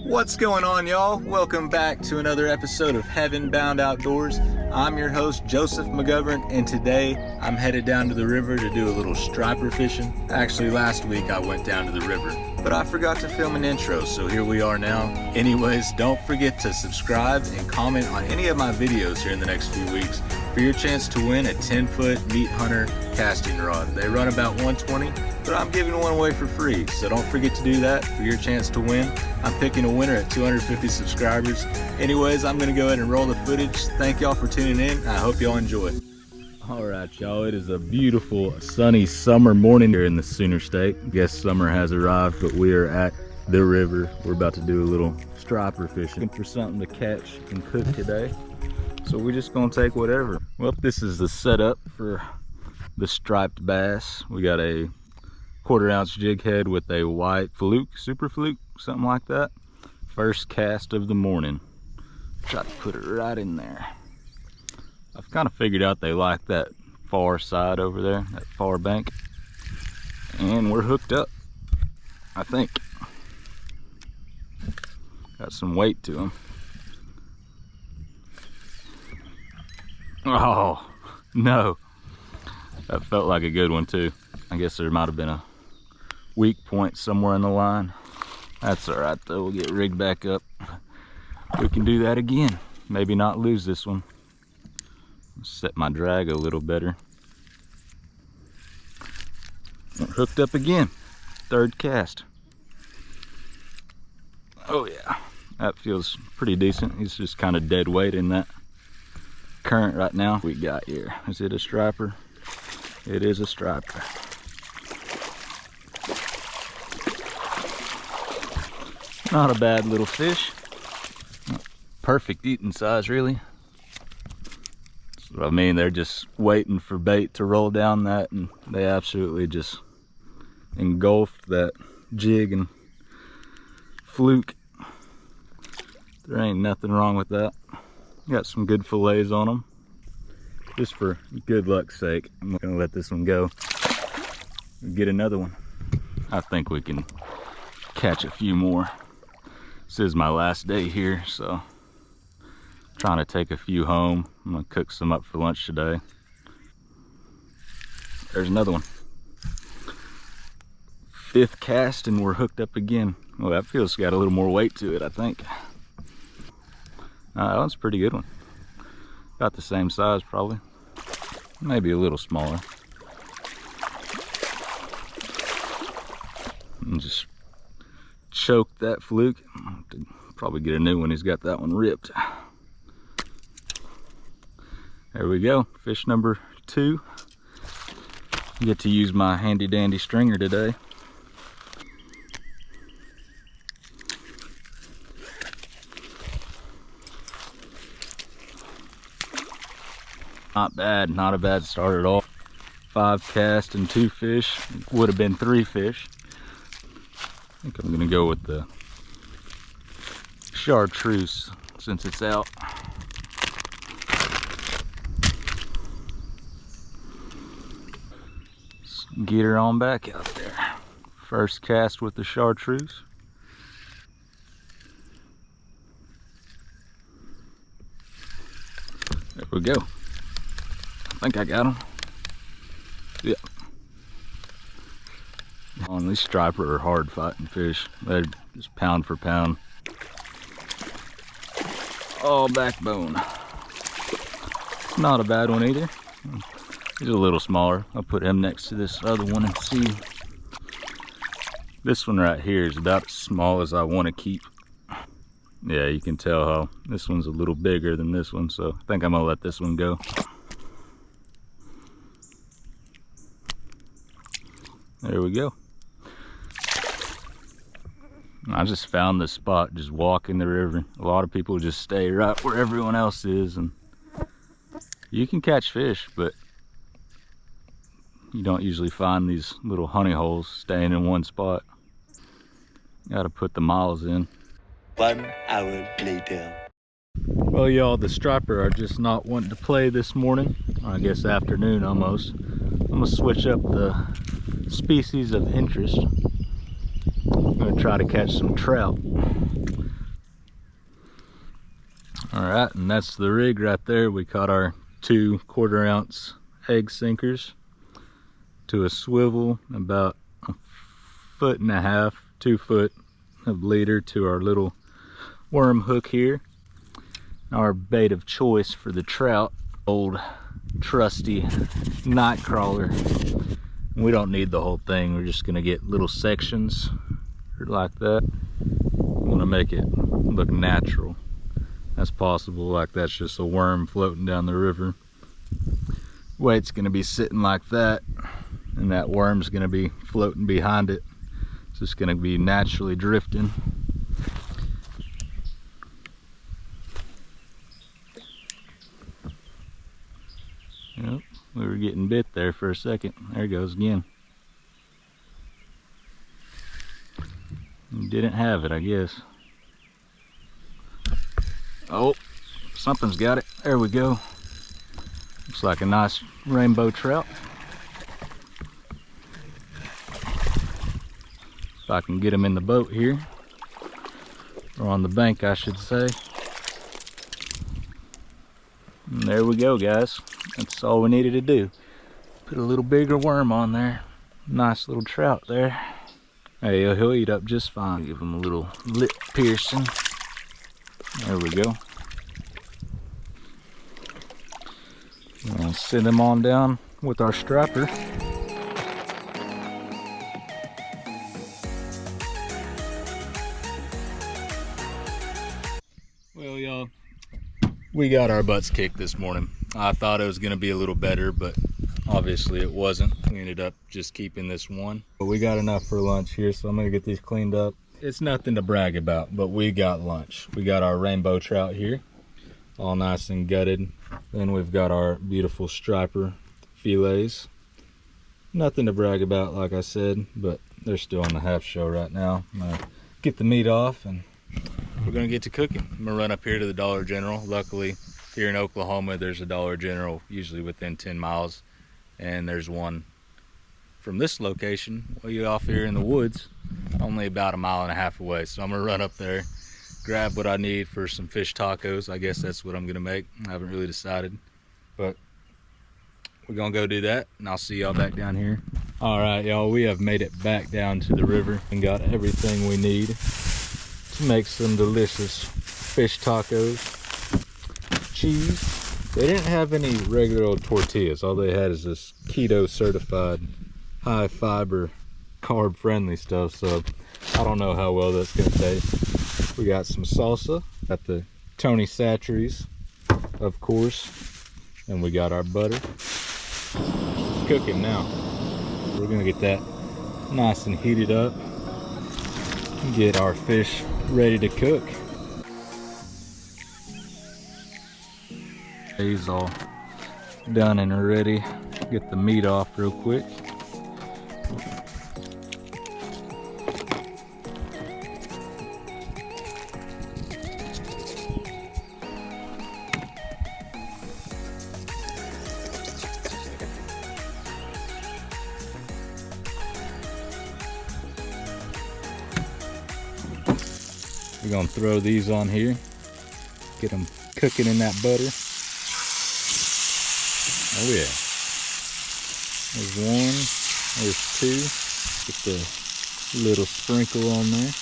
What's going on, y'all? Welcome back to another episode of Heaven Bound Outdoors. I'm your host, Joseph McGovern, and today I'm headed down to the river to do a little striper fishing. Actually, last week I went down to the river, but I forgot to film an intro, so here we are now. Anyways, don't forget to subscribe and comment on any of my videos here in the next few weeks for your chance to win a 10-foot Meat Hunter casting rod. They run about $120, but I'm giving one away for free, so don't forget to do that for your chance to win. I'm picking a winner at 250 subscribers. Anyways, I'm gonna go ahead and roll the footage. Thank y'all for tuning in. I hope y'all enjoy. All right, y'all, it is a beautiful sunny summer morning here in the Sooner State. Guess summer has arrived, but we are at the river. We're about to do a little striper fishing. Looking for something to catch and cook today. So we're just gonna take whatever. Well, this is the setup for the striped bass. We got a 1/4 ounce jig head with a white fluke, super fluke, something like that. First cast of the morning. Try to put it right in there. I've kind of figured out they like that far side over there, that far bank. And we're hooked up, I think. Got some weight to them. Oh, no. That felt like a good one too. I guess there might have been a weak point somewhere in the line. That's all right though, we'll get rigged back up. We can do that again. Maybe not lose this one. Set my drag a little better. We're hooked up again. Third cast. Oh yeah, that feels pretty decent. He's just kind of dead weight in that current right now. We got here, is it a striper? It is a striper. Not a bad little fish. Perfect eating size, really. That's what I mean. They're just waiting for bait to roll down that, and they absolutely just engulfed that jig and fluke. There ain't nothing wrong with that. Got some good fillets on them. Just for good luck's sake, I'm not gonna let this one go. Get another one. I think we can catch a few more. This is my last day here, so trying to take a few home. I'm gonna cook some up for lunch today. There's another one. 5th cast and we're hooked up again. Well, that feels got a little more weight to it, I think. That one's a pretty good one. About the same size probably. Maybe a little smaller. And just choke that fluke. Probably get a new one. He's got that one ripped. There we go. Fish number 2. Get to use my handy dandy stringer today. Not bad, not a bad start at all. 5 casts and 2 fish. Would have been 3 fish. I think I'm gonna go with the chartreuse since it's out. Let's get her on back out there. First cast with the chartreuse. There we go. I think I got him. Yep. On these striper are hard fighting fish. They're just pound for pound. All backbone. Not a bad one either. He's a little smaller. I'll put him next to this other one and see. This one right here is about as small as I want to keep. Yeah, you can tell how this one's a little bigger than this one, so I think I'm gonna let this one go. There we go. I just found this spot just walking the river. A lot of people just stay right where everyone else is, and you can catch fish, but you don't usually find these little honey holes staying in one spot. You gotta put the miles in. 1 hour later. Well, y'all, the striper are just not wanting to play this morning. I guess afternoon almost. I'm gonna switch up the species of interest. I'm gonna try to catch some trout. All right, and that's the rig right there. We caught our 2 1/4-ounce egg sinkers to a swivel, about 1.5 foot, 2 foot of leader to our little worm hook here. Our bait of choice for the trout, old trusty night crawler. We don't need the whole thing. We're just gonna get little sections like that. We want to make it look natural as possible, like that's just a worm floating down the river. Weight's gonna be sitting like that, and that worm's gonna be floating behind it. It's just gonna be naturally drifting. Yep, we were getting bit there for a second. There it goes again. Didn't have it, I guess. Oh, something's got it. There we go. Looks like a nice rainbow trout. If I can get him in the boat here, or on the bank I should say. And there we go, guys. That's all we needed to do. Put a little bigger worm on there. Nice little trout there. Hey, he'll eat up just fine. Give him a little lip piercing. There we go. I'll send him on down with our striper. Well, y'all, we got our butts kicked this morning. I thought it was gonna be a little better, but obviously it wasn't. We ended up just keeping this one. But we got enough for lunch here, so I'm gonna get these cleaned up. It's nothing to brag about, but we got lunch. We got our rainbow trout here, all nice and gutted. Then we've got our beautiful striper fillets. Nothing to brag about, like I said, but they're still on the half shell right now. I'm gonna get the meat off and we're gonna get to cooking. I'm gonna run up here to the Dollar General. Luckily, here in Oklahoma, there's a Dollar General usually within 10 miles. And there's one from this location way off here in the woods, only about 1.5 miles away. So I'm gonna run up there, grab what I need for some fish tacos. I guess that's what I'm gonna make. I haven't really decided, but we're gonna go do that, and I'll see y'all back down here. All right, y'all, we have made it back down to the river and got everything we need to make some delicious fish tacos. Cheese. They didn't have any regular old tortillas. All they had is this keto certified, high fiber, carb friendly stuff. So I don't know how well that's gonna taste. We got some salsa, got the Tony Chachere's, of course, and we got our butter. It's cooking now. We're gonna get that nice and heated up. Get our fish ready to cook. He's all done and ready. Get the meat off real quick. We're gonna throw these on here. Get them cooking in that butter. Oh yeah. There's one, there's two. Get the little sprinkle on there.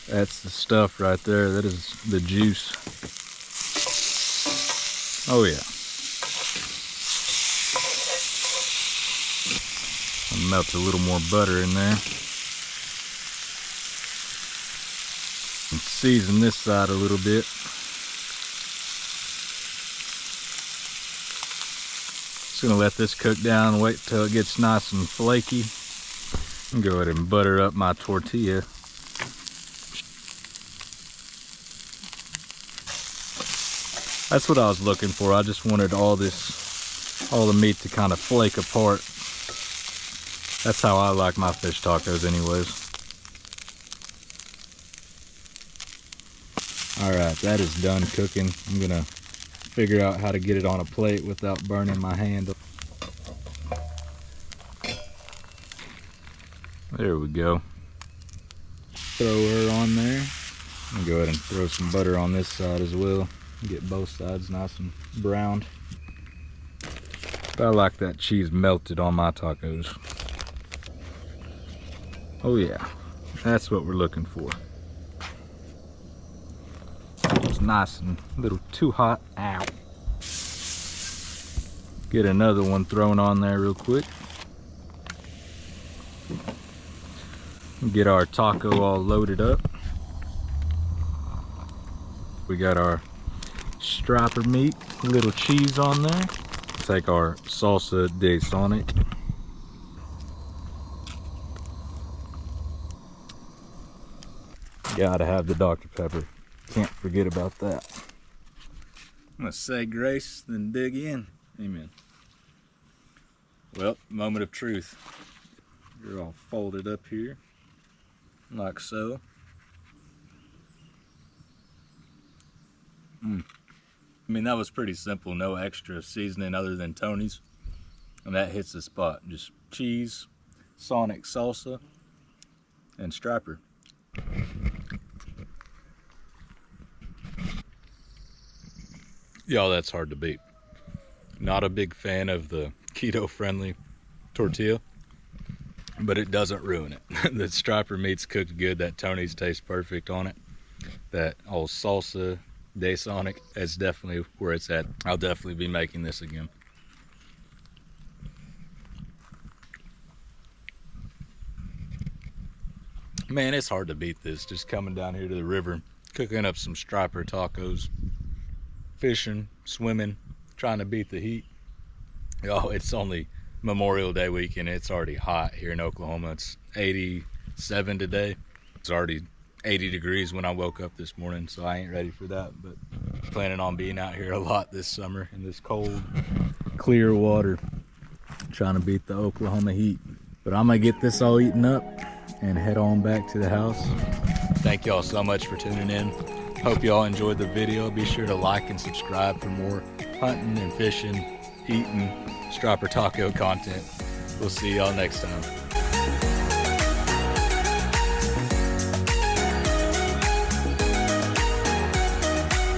That's the stuff right there. That is the juice. Oh yeah. I'll melt a little more butter in there. And season this side a little bit. Just gonna let this cook down, wait till it gets nice and flaky. And go ahead and butter up my tortilla. That's what I was looking for. I just wanted all the meat to kind of flake apart. That's how I like my fish tacos anyways. Alright, that is done cooking. I'm gonna figure out how to get it on a plate without burning my hand. There we go. throw her on there. I'm gonna go ahead and throw some butter on this side as well. Get both sides nice and browned. I like that cheese melted on my tacos. Oh yeah, that's what we're looking for. It's nice and a little too hot. Ow. Get another one thrown on there real quick. Get our taco all loaded up. We got our striper meat, a little cheese on there. Take our salsa de sonic. Gotta have the Dr. Pepper. Can't forget about that. I'm gonna say grace, then dig in. Amen. Well, moment of truth. You're all folded up here, like so. I mean, that was pretty simple. No extra seasoning other than Tony's. And that hits the spot. Just cheese, Sonic salsa, and striper. Y'all, that's hard to beat. Not a big fan of the keto-friendly tortilla, but it doesn't ruin it. The striper meat's cooked good. That Tony's tastes perfect on it. That old salsa de sonic, that's definitely where it's at. I'll definitely be making this again. Man, it's hard to beat this. Just coming down here to the river, cooking up some striper tacos, fishing, swimming, trying to beat the heat. Oh, it's only Memorial Day weekend. It's already hot here in Oklahoma. It's 87 today. It's already 80 degrees when I woke up this morning, so I ain't ready for that, but planning on being out here a lot this summer in this cold, clear water, trying to beat the Oklahoma heat. But I'm gonna get this all eaten up and head on back to the house. Thank y'all so much for tuning in. Hope y'all enjoyed the video. Be sure to like and subscribe for more hunting and fishing, eating, striper taco content. We'll see y'all next time.